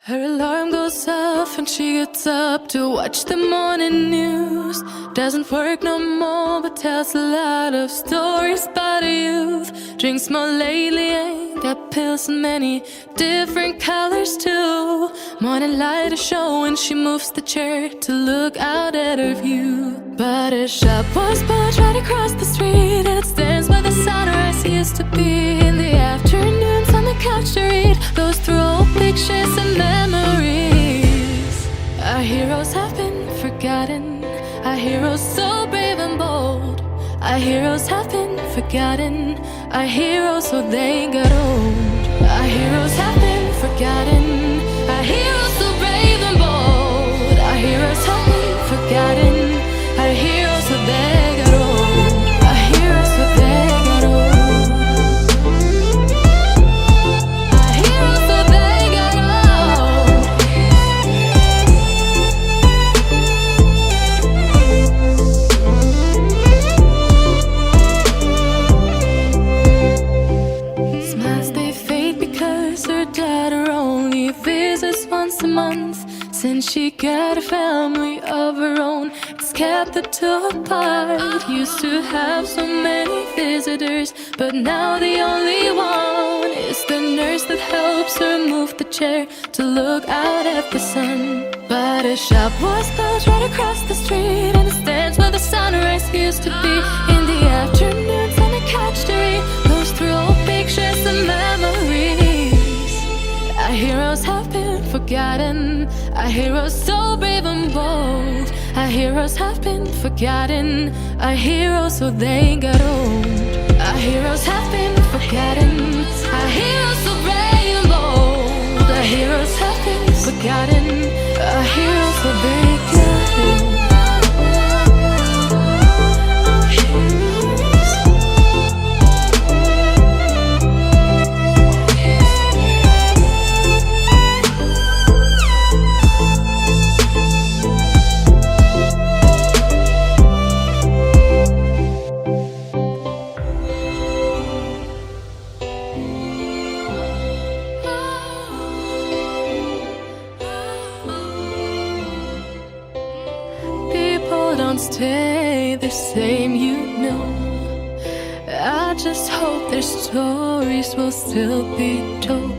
Her alarm goes off and she gets up to watch the morning news. Doesn't work no more but tells a lot of stories about her youth. Drinks more lately, ain't got pills in many different colors too. Morning light is showing, she moves the chair to look out at her view. But her shop was built right across the street, and it stands where the sunrise used to be. In the afternoons on the couch to read, goes through old pictures and memories. Our heroes have been forgotten, our heroes so brave and bold. Our heroes have been forgotten, our heroes so they got old. Our heroes have been forgotten, our heroes so brave and bold. Our heroes have been forgotten, our heroes so they got old. Our heroes so they got old. Our heroes so they got old. Smiles they fade because her daughter only visits once a month. Since she got a family of her own, it's kept the two apart. Used to have so many visitors, but now the only one is the nurse that helps her move the chair to look out at the sun. But her shop was built right across the street, and it stands where the sunrise used to be. In the afternoons on the couch to read, goes through old pictures and memories. Our heroes have been forgotten, our heroes so brave and bold. Our heroes have been forgotten, our heroes so they got old. Our heroes have been forgotten, our heroes so brave and bold. Our heroes have been forgotten, our heroes so they got old. Don't stay the same, you know. I just hope their stories will still be told.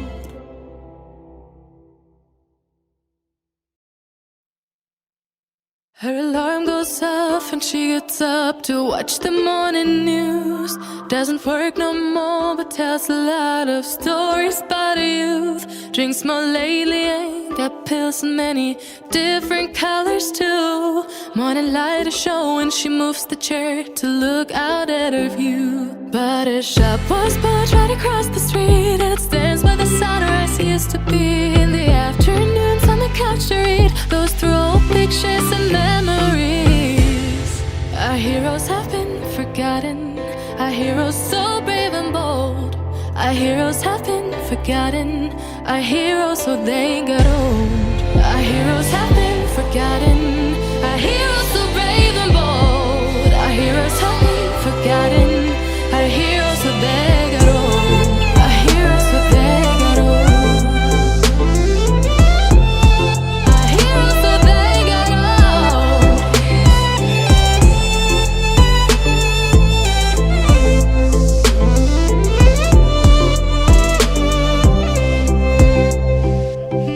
Her alarm goes off and she gets up to watch the morning news. Doesn't work no more but tells a lot of stories about her youth. Drinks more lately, ain't got pills in many different colors too. Morning light is showing, she moves the chair to look out at her view. But her shop was built right across the street, and it stands where the sunrise used to be. In the afternoons on the couch to read, goes through old pictures and memories. Our heroes have been forgotten, our heroes so brave and bold. Our heroes have been forgotten, our heroes so they got old. Our heroes have been forgotten, our heroes so brave and bold. Our heroes have been forgotten, our heroes so they got old. Our heroes so they got old. Our heroes so they got old.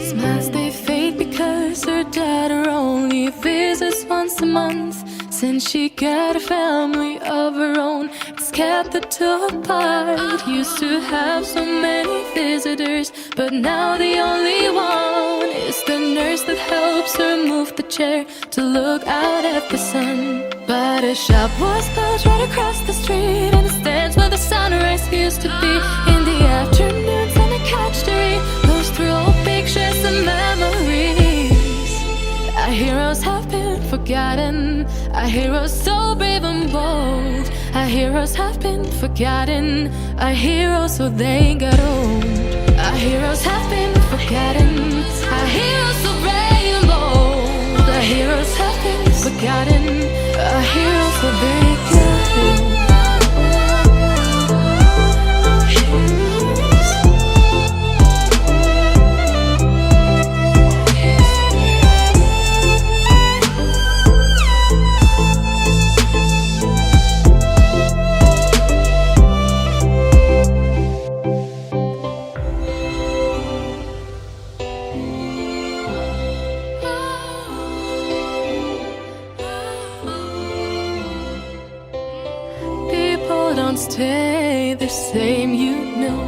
Smiles they fade because her daughter only visits once a month. Since she got a family of her own, it's kept the two apart. Used to have so many visitors, but now the only one is the nurse that helps her move the chair to look out at the sun. But her shop was built right across the street, and it stands where the sunrise used to be. In the afternoons on the couch to read, goes through old pictures and memories. Our heroes have been forgotten, our heroes so brave and bold. Our heroes have been forgotten, our heroes so they got old. Our heroes have been forgotten, our heroes so brave and bold. Our heroes have been forgotten, our heroes so they got old. Our heroes. stay the same, you know.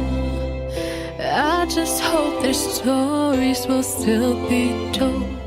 I just hope their stories will still be told.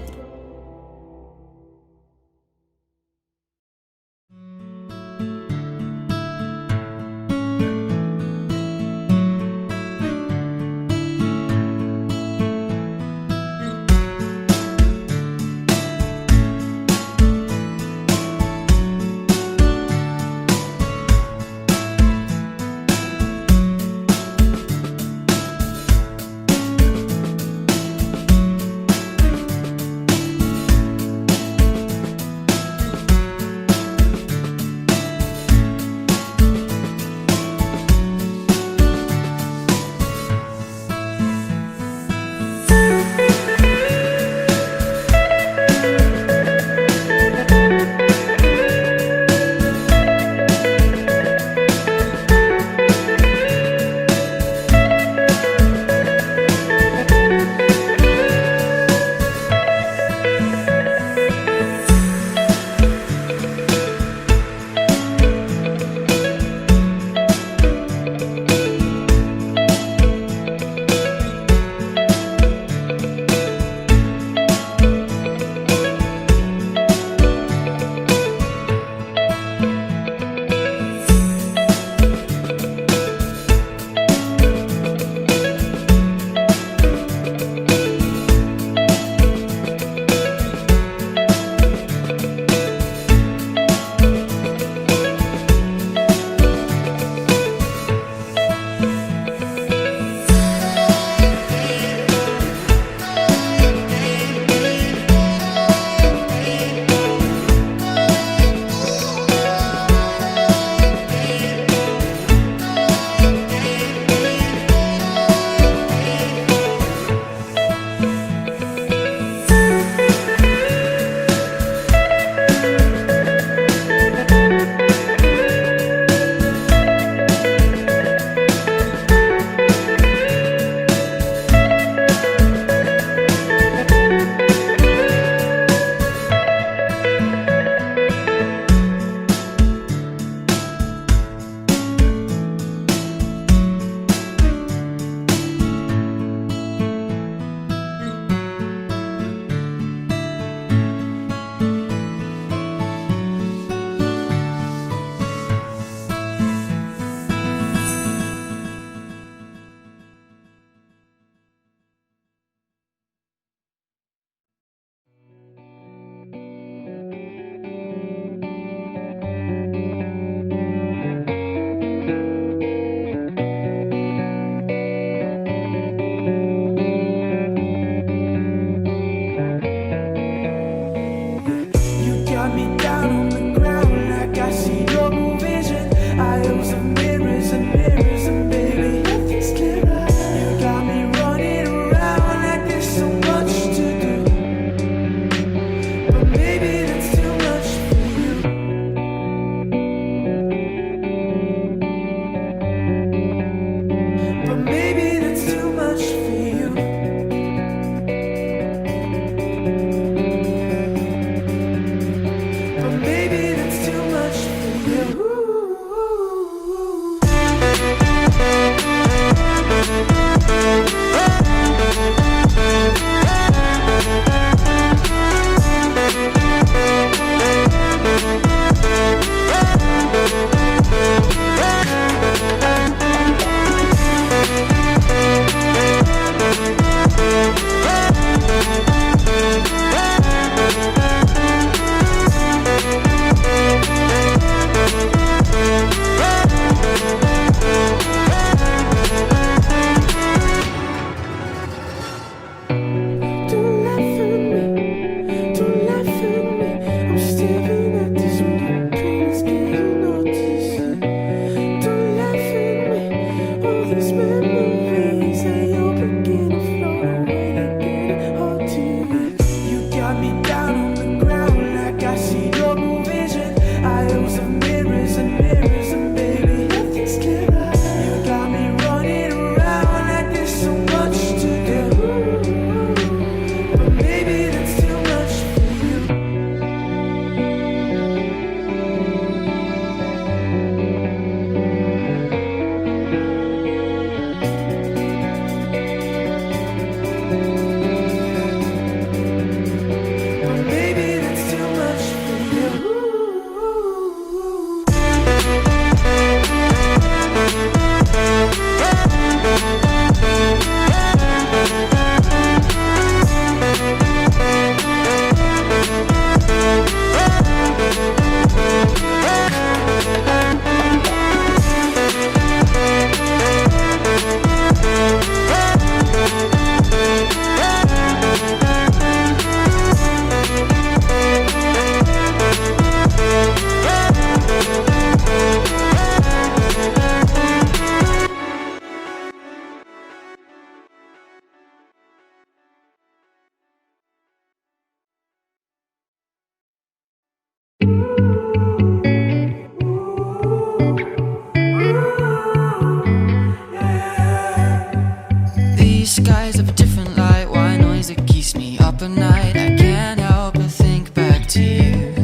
eyes of a different light. White noise that keeps me up at night. I can't help but think back to you.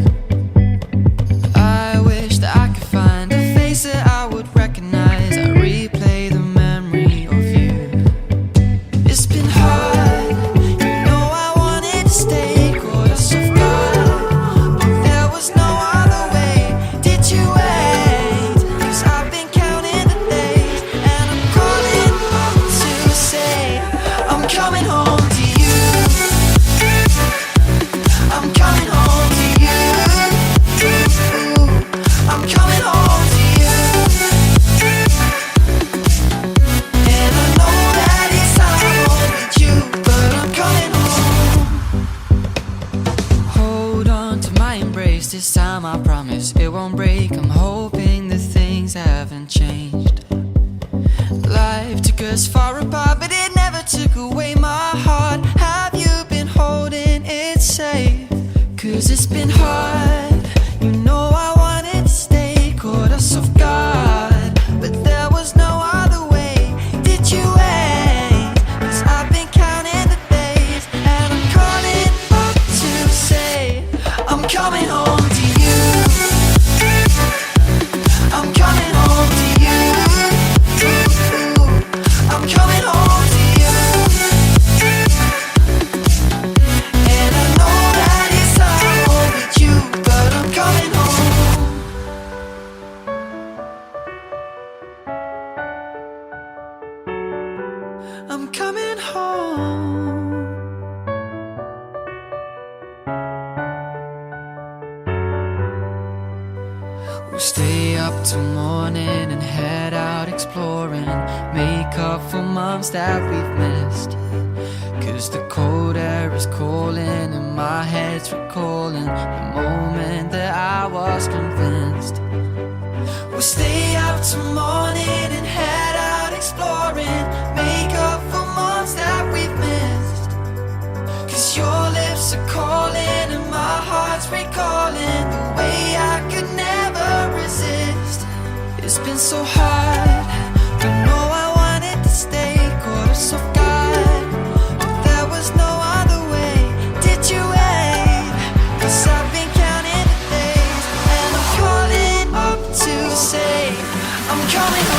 I wish that I could find a face that I would recognize. I replay the memory of you. It's been hard, you know I wanted to stay, caught us off guard, but there was no other way. Did you wait? 'Cause I've been counting the days, and I'm calling up to say I'm coming home to you. I'm coming home to you. I'm coming home to you. And I know that it's time with you, but I'm coming home. Hold on to my embrace, this time I promise it won't break. I'm hoping that things haven't changed. Life took us far apart, but it never took away my heart. Have you been holding it safe? 'Cause it's been hard, you know I wanted to stay, caught us off guard, but there was no other way. Did you wait? 'Cause I've been counting the days, and I'm calling up to say I'm coming home to you. I'm coming home to you. I'm coming home to you. And I know that it's time with you, but I'm coming home. I'm coming home. We'll stay up till morning and head out exploring, make up for months that we've missed. 'Cause the cold air is calling and my head's recalling the moment that I was convinced. We'll stay up till morning and head out exploring, make up for months that we've missed. 'Cause your lips are calling and my heart's recalling the way I could never resist. It's been so hard, I know I wanted to stay, caught us off guard, but there was no other way. Did you wait? 'Cause I've been counting the days, and I'm calling up to say I'm coming home.